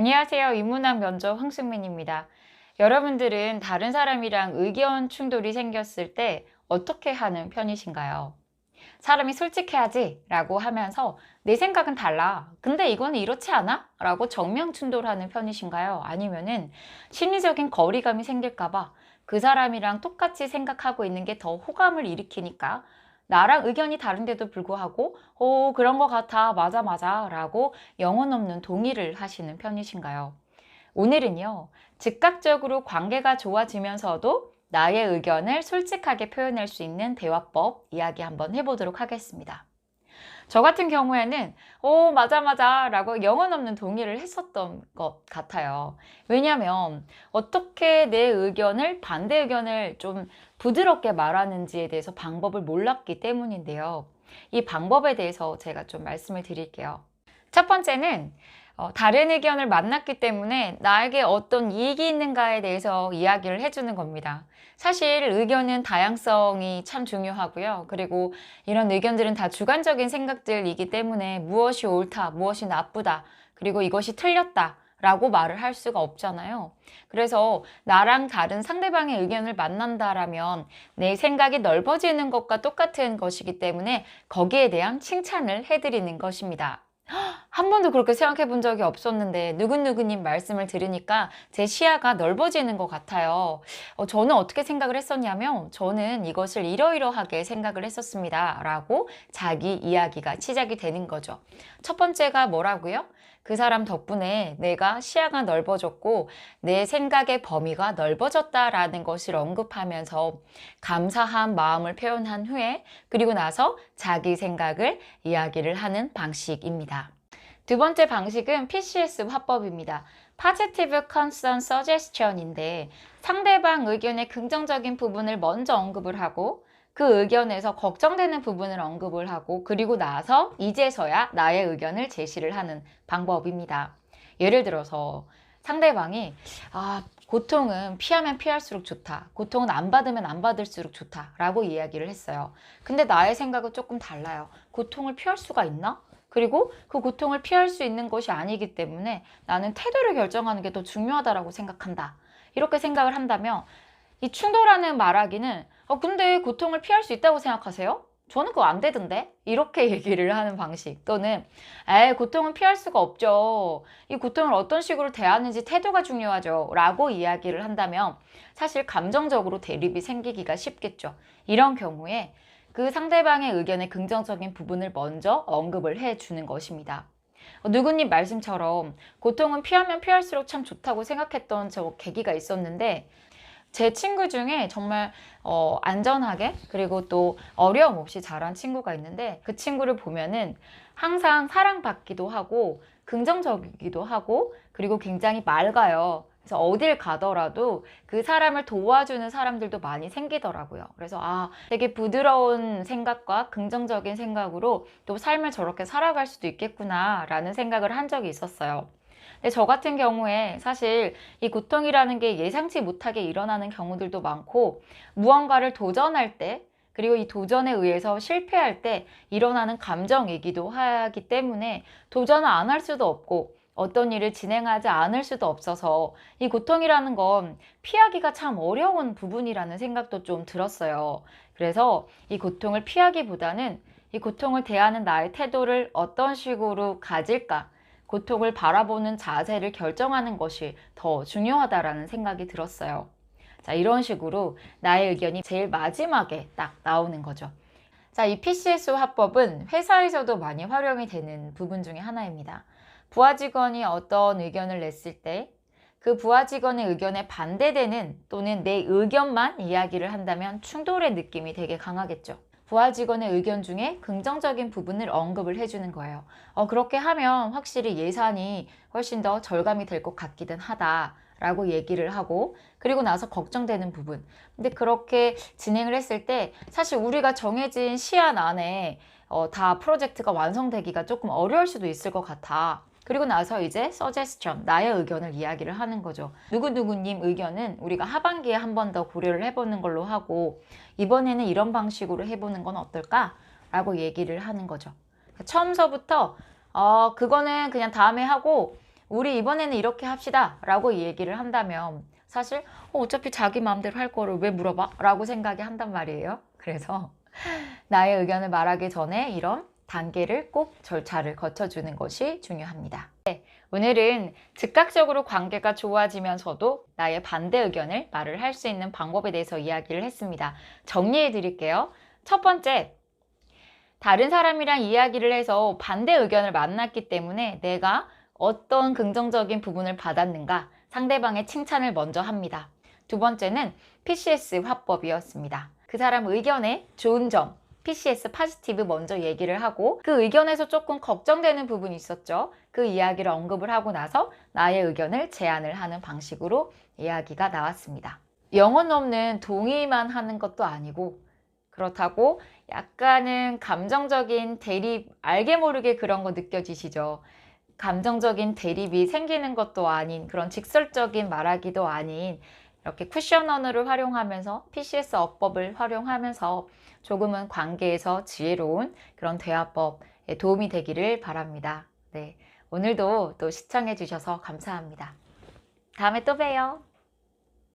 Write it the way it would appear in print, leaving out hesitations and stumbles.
안녕하세요. 인문학 면접 황승민입니다. 여러분들은 다른 사람이랑 의견 충돌이 생겼을 때 어떻게 하는 편이신가요? 사람이 솔직해야지 라고 하면서 내 생각은 달라. 근데 이거는 이렇지 않아? 라고 정면 충돌하는 편이신가요? 아니면은 심리적인 거리감이 생길까봐 그 사람이랑 똑같이 생각하고 있는 게 더 호감을 일으키니까 나랑 의견이 다른데도 불구하고 그런 것 같아. 맞아 맞아 라고 영혼 없는 동의를 하시는 편이신가요? 오늘은요, 즉각적으로 관계가 좋아지면서도 나의 의견을 솔직하게 표현할 수 있는 대화법 이야기 한번 해보도록 하겠습니다. 저 같은 경우에는 맞아 맞아 라고 영혼 없는 동의를 했었던 것 같아요. 왜냐하면 어떻게 내 의견을 반대 의견을 좀 부드럽게 말하는지에 대해서 방법을 몰랐기 때문인데요. 이 방법에 대해서 제가 좀 말씀을 드릴게요. 첫 번째는 다른 의견을 만났기 때문에 나에게 어떤 이익이 있는가에 대해서 이야기를 해주는 겁니다. 사실 의견은 다양성이 참 중요하고요. 그리고 이런 의견들은 다 주관적인 생각들이기 때문에 무엇이 옳다, 무엇이 나쁘다, 그리고 이것이 틀렸다 라고 말을 할 수가 없잖아요. 그래서 나랑 다른 상대방의 의견을 만난다라면 내 생각이 넓어지는 것과 똑같은 것이기 때문에 거기에 대한 칭찬을 해드리는 것입니다. 한 번도 그렇게 생각해 본 적이 없었는데 누구누구님 말씀을 들으니까 제 시야가 넓어지는 것 같아요. 저는 어떻게 생각을 했었냐면 저는 이것을 이러이러하게 생각을 했었습니다 라고 자기 이야기가 시작이 되는 거죠. 첫 번째가 뭐라고요? 그 사람 덕분에 내가 시야가 넓어졌고 내 생각의 범위가 넓어졌다라는 것을 언급하면서 감사한 마음을 표현한 후에 그리고 나서 자기 생각을 이야기를 하는 방식입니다. 두 번째 방식은 PCS 화법입니다. Positive Concern Suggestion인데 상대방 의견의 긍정적인 부분을 먼저 언급을 하고 그 의견에서 걱정되는 부분을 언급을 하고 그리고 나서 이제서야 나의 의견을 제시를 하는 방법입니다. 예를 들어서 상대방이 고통은 피하면 피할수록 좋다. 고통은 안 받으면 안 받을수록 좋다. 라고 이야기를 했어요. 근데 나의 생각은 조금 달라요. 고통을 피할 수가 있나? 그리고 그 고통을 피할 수 있는 것이 아니기 때문에 나는 태도를 결정하는 게 더 중요하다고 생각한다. 이렇게 생각을 한다면 이 충돌하는 말하기는 근데 고통을 피할 수 있다고 생각하세요? 저는 그거 안 되던데? 이렇게 얘기를 하는 방식 또는 고통은 피할 수가 없죠. 이 고통을 어떤 식으로 대하는지 태도가 중요하죠. 라고 이야기를 한다면 사실 감정적으로 대립이 생기기가 쉽겠죠. 이런 경우에 그 상대방의 의견의 긍정적인 부분을 먼저 언급을 해주는 것입니다. 누구님 말씀처럼 고통은 피하면 피할수록 참 좋다고 생각했던 저 계기가 있었는데 제 친구 중에 정말 안전하게 그리고 또 어려움 없이 자란 친구가 있는데 그 친구를 보면은 항상 사랑받기도 하고 긍정적이기도 하고 그리고 굉장히 맑아요. 그래서 어딜 가더라도 그 사람을 도와주는 사람들도 많이 생기더라고요. 그래서 되게 부드러운 생각과 긍정적인 생각으로 또 삶을 저렇게 살아갈 수도 있겠구나 라는 생각을 한 적이 있었어요. 근데 저 같은 경우에 사실 이 고통이라는 게 예상치 못하게 일어나는 경우들도 많고 무언가를 도전할 때 그리고 이 도전에 의해서 실패할 때 일어나는 감정이기도 하기 때문에 도전을 안 할 수도 없고 어떤 일을 진행하지 않을 수도 없어서 이 고통이라는 건 피하기가 참 어려운 부분이라는 생각도 좀 들었어요. 그래서 이 고통을 피하기보다는 이 고통을 대하는 나의 태도를 어떤 식으로 가질까 고통을 바라보는 자세를 결정하는 것이 더 중요하다라는 생각이 들었어요. 자, 이런 식으로 나의 의견이 제일 마지막에 딱 나오는 거죠. 자, 이 PCS 화법은 회사에서도 많이 활용이 되는 부분 중에 하나입니다. 부하 직원이 어떤 의견을 냈을 때 그 부하 직원의 의견에 반대되는 또는 내 의견만 이야기를 한다면 충돌의 느낌이 되게 강하겠죠. 부하 직원의 의견 중에 긍정적인 부분을 언급을 해주는 거예요. 그렇게 하면 확실히 예산이 훨씬 더 절감이 될 것 같기는 하다 라고 얘기를 하고 그리고 나서 걱정되는 부분. 근데 그렇게 진행을 했을 때 사실 우리가 정해진 시한 안에 다 프로젝트가 완성되기가 조금 어려울 수도 있을 것 같아. 그리고 나서 이제 suggestion, 나의 의견을 이야기를 하는 거죠. 누구누구님 의견은 우리가 하반기에 한 번 더 고려를 해보는 걸로 하고 이번에는 이런 방식으로 해보는 건 어떨까? 라고 얘기를 하는 거죠. 처음서부터 그거는 그냥 다음에 하고 우리 이번에는 이렇게 합시다 라고 얘기를 한다면 사실 어차피 자기 마음대로 할 거를 왜 물어봐? 라고 생각이 한단 말이에요. 그래서 나의 의견을 말하기 전에 이런 단계를 꼭 절차를 거쳐주는 것이 중요합니다. 네, 오늘은 즉각적으로 관계가 좋아지면서도 나의 반대 의견을 말을 할 수 있는 방법에 대해서 이야기를 했습니다. 정리해 드릴게요. 첫 번째, 다른 사람이랑 이야기를 해서 반대 의견을 만났기 때문에 내가 어떤 긍정적인 부분을 받았는가, 상대방의 칭찬을 먼저 합니다. 두 번째는 PCS 화법이었습니다. 그 사람 의견에 좋은 점, PCS 파지티브 먼저 얘기를 하고 그 의견에서 조금 걱정되는 부분이 있었죠. 그 이야기를 언급을 하고 나서 나의 의견을 제안을 하는 방식으로 이야기가 나왔습니다. 영혼 없는 동의만 하는 것도 아니고 그렇다고 약간은 감정적인 대립, 알게 모르게 그런 거 느껴지시죠? 감정적인 대립이 생기는 것도 아닌 그런 직설적인 말하기도 아닌 이렇게 쿠션 언어를 활용하면서 PCS 어법을 활용하면서 조금은 관계에서 지혜로운 그런 대화법에 도움이 되기를 바랍니다. 네, 오늘도 또 시청해 주셔서 감사합니다. 다음에 또 봬요.